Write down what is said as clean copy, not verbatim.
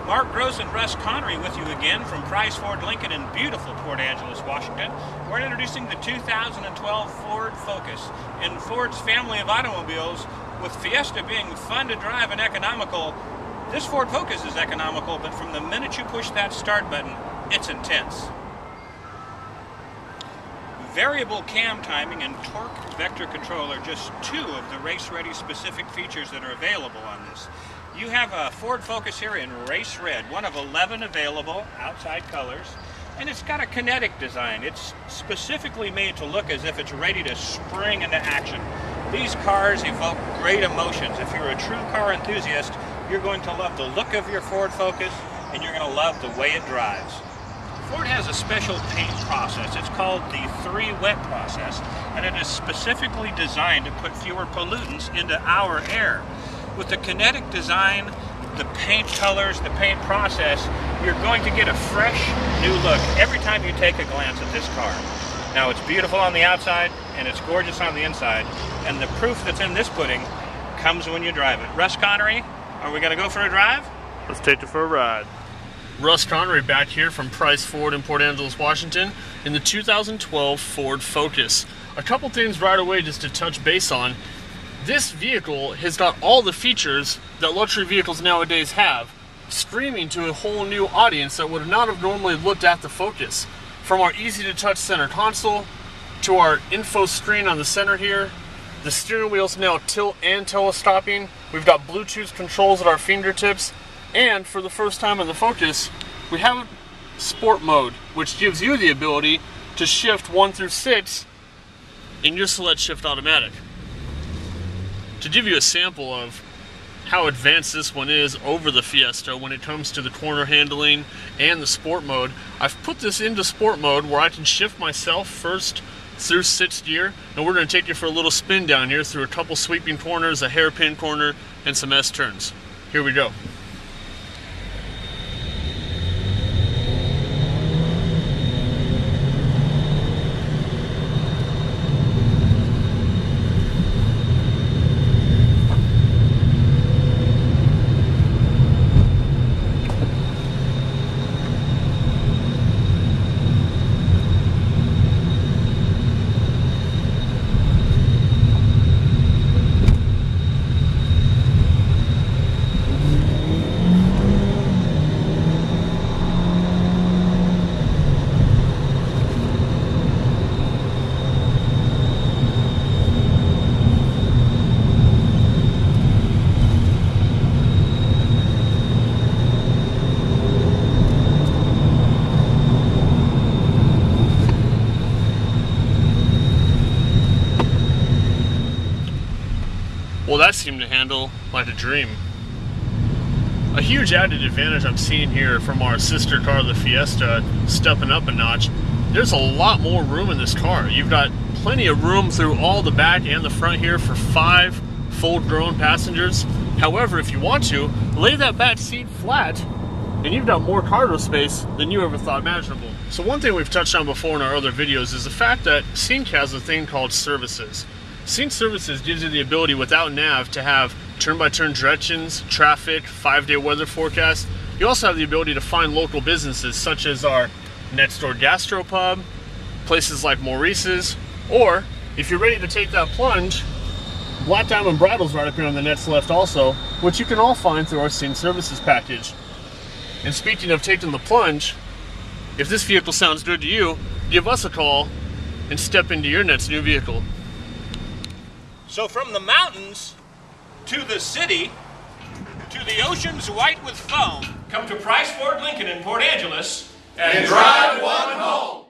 Mark Gross and Russ Connery with you again from Price Ford Lincoln in beautiful Port Angeles, Washington. We're introducing the 2012 Ford Focus. In Ford's family of automobiles, with Fiesta being fun to drive and economical, this Ford Focus is economical, but from the minute you push that start button, it's intense. Variable cam timing and torque vector control are just two of the race-ready specific features that are available on this. You have a Ford Focus here in race red, one of 11 available outside colors, and it's got a kinetic design. It's specifically made to look as if it's ready to spring into action. These cars evoke great emotions. If you're a true car enthusiast, you're going to love the look of your Ford Focus, and you're going to love the way it drives. Ford has a special paint process. It's called the 3-wet process, and it is specifically designed to put fewer pollutants into our air. With the kinetic design, the paint colors, the paint process, you're going to get a fresh, new look every time you take a glance at this car. Now, it's beautiful on the outside, and it's gorgeous on the inside, and the proof that's in this pudding comes when you drive it. Russ Connery, are we going to go for a drive? Let's take it for a ride. Russ Connery back here from Price Ford in Port Angeles, Washington in the 2012 Ford Focus. A couple things right away just to touch base on. This vehicle has got all the features that luxury vehicles nowadays have, streaming to a whole new audience that would not have normally looked at the Focus. From our easy to touch center console to our info screen on the center here, the steering wheel's now tilt and telestopping. We've got Bluetooth controls at our fingertips. And for the first time in the Focus, we have Sport mode, which gives you the ability to shift 1 through 6 in your Select Shift Automatic. To give you a sample of how advanced this one is over the Fiesta when it comes to the corner handling and the Sport mode, I've put this into Sport mode where I can shift myself first through 6th gear, and we're going to take you for a little spin down here through a couple sweeping corners, a hairpin corner, and some S-turns. Here we go. Well, that seemed to handle like a dream. A huge added advantage I'm seeing here from our sister car, the Fiesta, stepping up a notch. There's a lot more room in this car. You've got plenty of room through all the back and the front here for 5 full-grown passengers. However, if you want to, lay that back seat flat, and you've got more cargo space than you ever thought imaginable. So one thing we've touched on before in our other videos is the fact that Sync has a thing called services. Sync Services gives you the ability without nav to have turn-by-turn directions, traffic, 5-day weather forecast. You also have the ability to find local businesses such as our next door gastropub, places like Maurice's, or if you're ready to take that plunge, Black Diamond Bridal's right up here on the next left also, which you can all find through our Sync Services package. And speaking of taking the plunge, if this vehicle sounds good to you, give us a call and step into your next new vehicle. So from the mountains to the city to the oceans white with foam, come to Price Ford Lincoln in Port Angeles and drive one home.